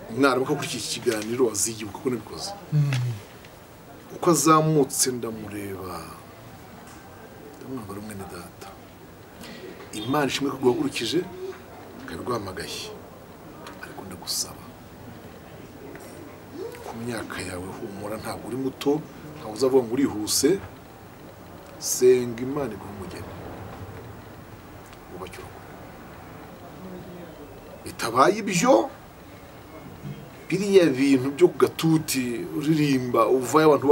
umwarimu ko kuri iki kiganiro azigibuka ko nabikoze uko azamutse ndamureba ndamwambara umwene data Imana ishimwe ko guhagurukije karwamagaye ariko ndagusaba ku myaka yawe humura ntabwo uri muto ntabwo uzavuga ngo urihuse senga Imana iguhe umugeni wubake urugo bitabaye ibyo biriya bintu byo ku gatuti uririmba uvaye abantu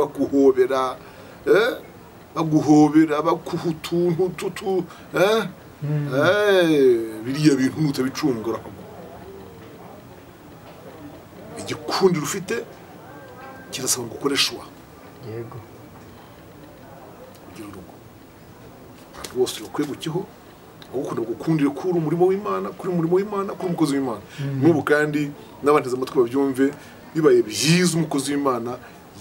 baguhobera bakuha utuntu tutu biriya bintu nutabicungura igikundiro ufite kirasaba ngo ukoreshwa yego ugira urugo abantu bose bakwiye gukiho gukunda gukundira kuri umurimo w'Imana kuri umukozi w'Imana n'ubu kandi n'abanteze amatwi babyumve bibaye byiza umukozi w'Imana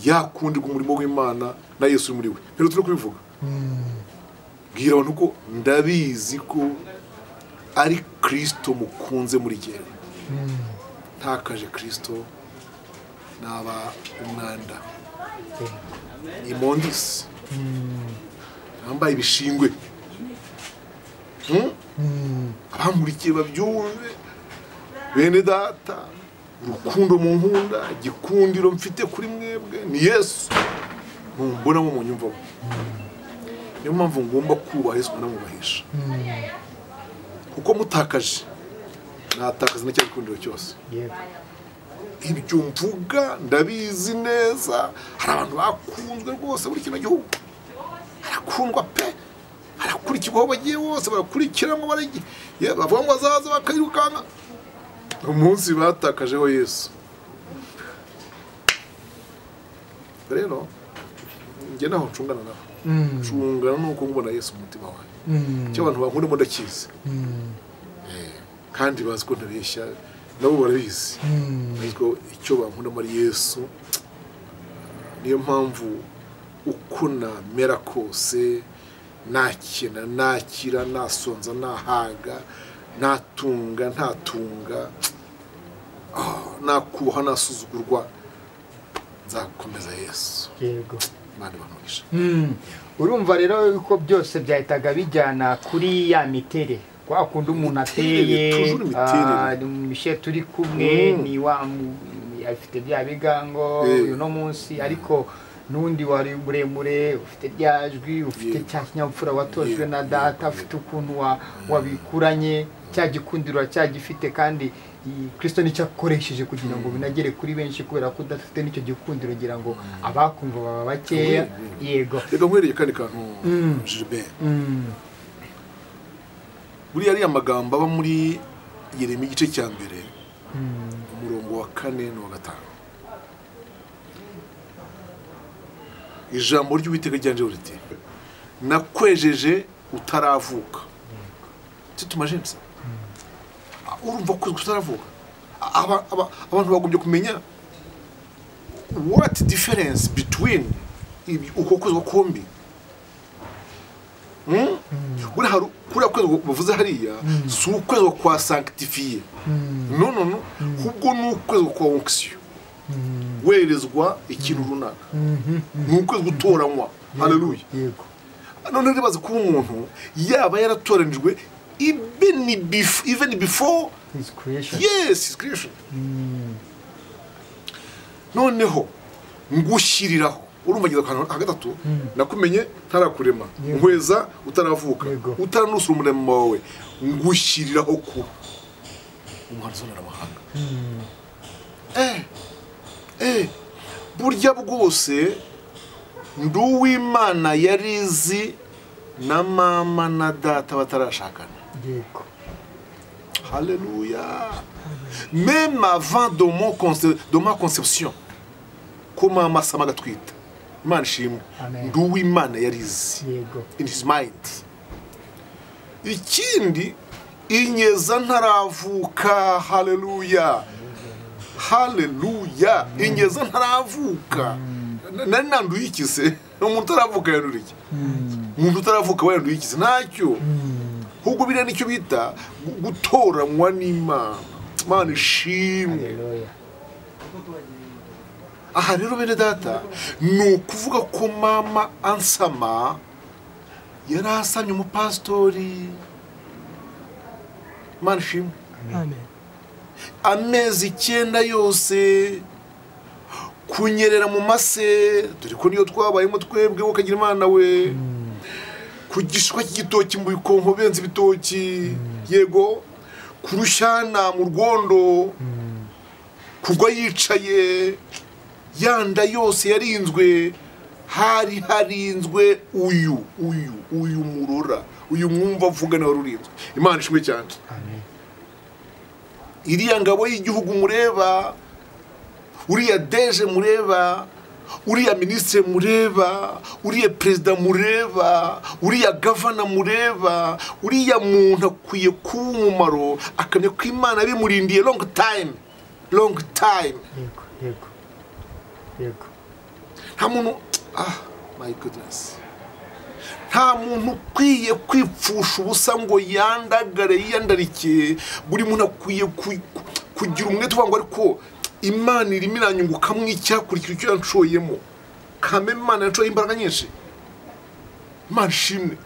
yakundirwa umurimo w'Imana na Yesu muri we rero turi kubivuga bwira abantu ko ndabizi ko ari Kristo mukunze muri jyewe ntakaje Kristo naba umwanda imondisi nambaye ibishingwe abamurikiye babyumve bene data urukundo mu nkunda igikundiro mfite kuri mwebwe ni Yesu mumbonamo mu nyumva niyo mpamvu ngomba kubaha Yesu namwubahisha kuko mutakaje natakaza na cya gikundiro cyose ibyo mvuga ndabizi neza hari abantu bakunzwe rwose muri kino gihugu harakundwa pe harakurikirwa aho bagiye bose barakurikira ngo bavuga ngo bazaza bakayirukanka umunsi batakajeho Yesu rero njye naho ncungana naho ncungana nuko mbona Yesu mu mutima wawe icyo abantu bankundamo ndakizi kandi bazi ko ntabeshya nabo barabizi ariko icyo bankundamo ari Yesu niyo mpamvu uko namera kose, nakena nakira, nasonza nahaga, natunga ntatunga, nakubaha nasuzugurwa, nzakomeza Yesu. Yego. Imana ibamugisha. Urumva rero yuko byose byahitaga bijyana kuri ya mitere, kwa kundi umuntu ateye, Michel turi kumwe ni wa afite bya bigango uno munsi, ariko nundi wari muremure, ufite byajwi, ufite cya kinyabupfura watojwe na data, ufite ukuntu wabikuranye, cya gikundiro cyagifite, kandi Kristo nicyo akoresheje kugira ngo binagere kuri benshi, kubera ko udafite nicyo gikundiro ngira ngo abakumva baba bakeya. Yego. Reka nkwereye kandi kantu Gilbert. Buriya ari amagambo aba muri Yeremiya igice cya mbere, umurongo wa 4 n'uwa 5. Ijambo ry'Uwiteka ryanje riti, nakwejeje utaravuka. Tumajense. Urumva ko utaravuka. Abantu bagombye kumenya what difference between uko kwezwa kombi. Kuri kwezwa bavuze hariya, si ukwezwa kwa sanctifier. No. Ubwo ni ukwezwa kwa onction. Werezwa ikintu runaka. Ni ukwezwa utoranywa. Haleluya. Yego. None ribaze ko umuntu yaba yaratoranijwe even before his creation. Yes, his creation. Noneho ngushyiriraho, urumva giza kantu hagatatu, nakumenye ntarakurema, nkweza utaravuka, utaranusura umurema wawe, ngushyiriraho ku umuhanzi n'amahanga. Burya bwose nduw'Imana yarizi na mama na data batarashakana. Yego. Alléluia. Même avant de ma conception, comment ma samaga twita, Imana ishimwe, nduw'Imana yarizi. Yego. In his mind. Ikindi inyeza ntaravuka. Haleluya. Haleluya. Inyeza ntaravuka. Nari nanduye ikise, umuntu utaravuka yanduye iki? Umuntu utaravuka yanduye ikise ntacyo. Ahubwo biriya nicyo bita gutoranywa n'Imana. Imana ishimwe. Aha rero bene data, ni ukuvuga ko mama ansama yari asamye umupasitori. Imana ishimwe. Amen. Amezi 9 yose kunyerera mu mase, dore ko niyo twabayemo twebwe ukagira Imana we. Kugishwa cy'igitoki mu bikonko benze ibitoki. Yego. Kurushyana mu rwondo. Kugwa yicaye, yanda yose yarinzwe, harinzwe uyu murora, uyu mwumva avuga nawe rurinzwe. Imana ishimwe cyane. Amen. Iriya ngabo y'igihugu mureba, uriya deje mureba, uriya ministre mureba, uriya president mureba, uriya governor mureba, uriya muntu akwiye kuba umumaro, akamenya ko Imana bimurindiye long time. Yego. Nta muntu, my goodness, nta muntu ukwiye kwipfusha ubusa ngo yandagare yiyandarike. Buri muntu akwiye kugira umwete uvuga ngo ariko Imana irimo iranyunguka mw'icyakurikira icyo yanshoyemo. Kame Imana yanshoye imbaraga nyinshi. Imana ishimwe.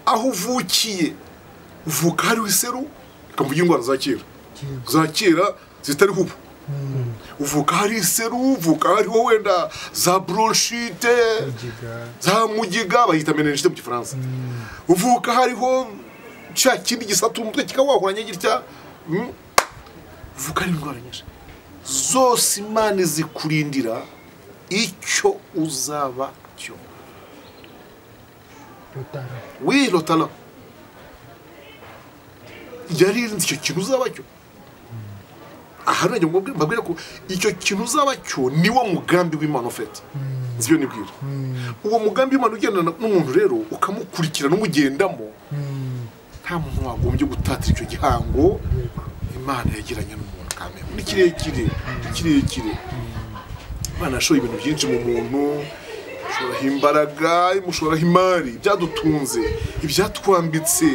Aho uvukiye, uvuka hari iseru, kamvuga ingwara za kera zitari hubu. Uvuka hari iseru, uvuka hariho wenda za bronchite, za mugiga bahita meningite mu Gifaransa. Uvuka hariho cya kindi gisatu umutwe kikawahuranye gitya. Uvuka hari indwara nyinshi. Zose Imana izikurindira icyo uzaba cyo. Oui, le talent. Yaririnze icyo kintu uzaba cyo. Aha rero mbabwira ko icyo kintu uzaba cyo niwo mugambi w'Imana ufite. Nzibyo nibwira. Uwo mugambi w'Imana ugendana n'umuntu rero ukamukurikirana umugendamo. Nta muntu wagombye gutatira icyo gihango Imana yagiranye n'umuntu kamwe. Ni kirekire. Imana yashoye ibintu byinshi mu muntu, mushoraho imbaraga, mushoraho imari, byadutunze, ibyatwambitse,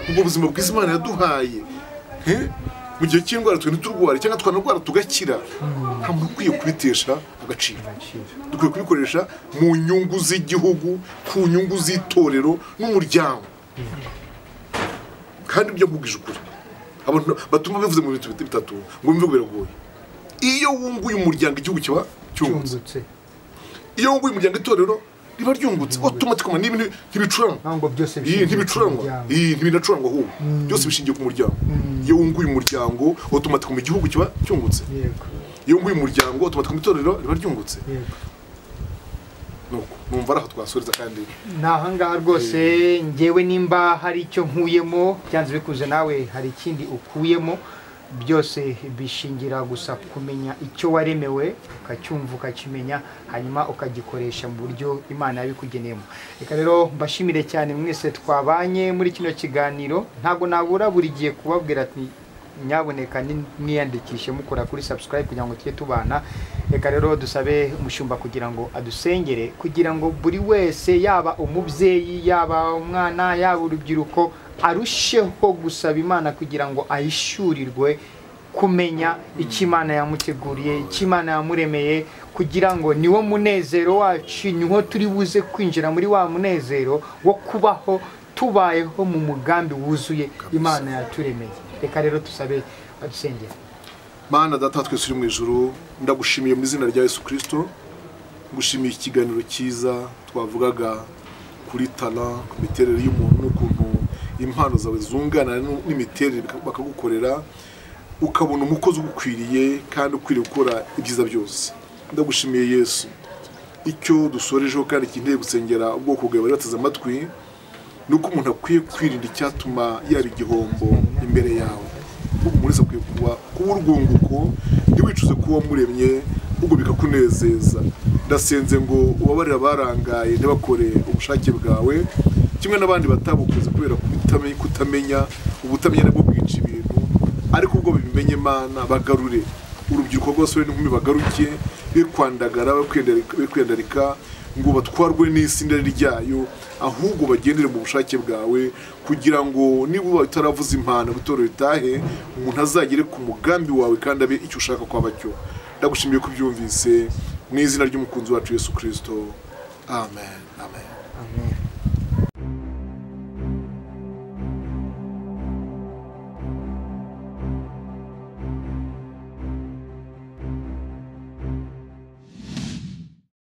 ubwo buzima bwiza Imana yaduhaye. Mu gihe cy'indwara twe ntiturware cyangwa twanarwara tugakira, nta muntu ukwiye kubitesha agaciro. Dukwiye kubikoresha mu nyungu z'igihugu, ku nyungu z'itorero n'umuryango. Kandi ibyo mbugije ukuri, abantu batuma bivuze mu bintu bitatu ngo mve biragoye. Iyo wunguye umuryango igihugu kiba cyungutse, iyo wunguye umuryango itorero riba ryungutse automatically. N'ibintu ntibicurangwa, ntibinacurangwa ahubwo byose bishingiye ku muryango. Iyo wunguye umuryango automatically mu gihugu kiba cyungutse, iyo wunguye umuryango automatically mu itorero riba ryungutse. Numva araho twasoreza kandi nahangaha rwose ngewe nimba hari icyo nkuyemo byanze bikuze nawe hari ikindi ukuyemo, byose bishingira gusa kumenya icyo waremewe ukacyumva ukakimenya hanyuma ukagikoresha mu buryo Imana yabikugeneyemo. Reka rero mbashimire cyane mwese twabanye muri kino kiganiro. Ntabwo nabura buri gihe kubabwira ati nyaboneka mwiyandikishe mukora kuri subscribe kugira ngo tujye tubana. Reka rero dusabe umushumba kugira ngo adusengere kugira ngo buri wese yaba umubyeyi yaba umwana yaba urubyiruko arusheho gusaba Imana kugira ngo ahishurirwe kumenya icyo Imana yamuteguriye, icyo Imana yamuremeye, kugira ngo niwo munezero wacu, niho turi buze kwinjira muri wa munezero wo kubaho tubayeho mu mugambi wuzuye Imana yaturemeye. Reka rero tusabe adusengere. Mana Data twese uri mu ijuru, ndagushimiye mu izina rya Yesu Kristo, ngushimiye ikiganiro cyiza twavugaga kuri tala, ku miterere y'umuntu n'ukuntu impano zawe zungana n'imiterere bakagukorera ukabona umukozi ugukwiriye kandi ukwiriye gukora ibyiza byose. Ndagushimiye Yesu, icyo dusorejeho kandi kineye gusengera ubwoko bwawe bari bateze amatwi, nuko umuntu akwiye kwirinda icyatuma yaba igihombo imbere yawe. Umuntu wese akwiye kuba urwunguko, ntiwicuze kuba wamuremye ubwo bikakunezeza. Ndasenze ngo ubabarire abarangaye ntibakore ubushake bwawe, kimwe n'abandi batabukoze kubera kutamenya. Ubutamenya nabwo bwica ibintu, ariko ubwo bimenye Mana bagarure urubyiruko rw'abasore n'inkumi, bagaruke be kwandagara, be kwiyandarika ngo batwarwe n'isi ndari ryayo, ahubwo bagendere mu bushake bwawe, kugira ngo niba utaravuze impano gutora itahe umuntu azagere ku mugambi wawe kandi abe icyo ushaka kwaba cyo. Ndagushimiye ko byumvise mu izina ry'umukunzi wacu Yesu Kristo. Amen. Amen. Amen.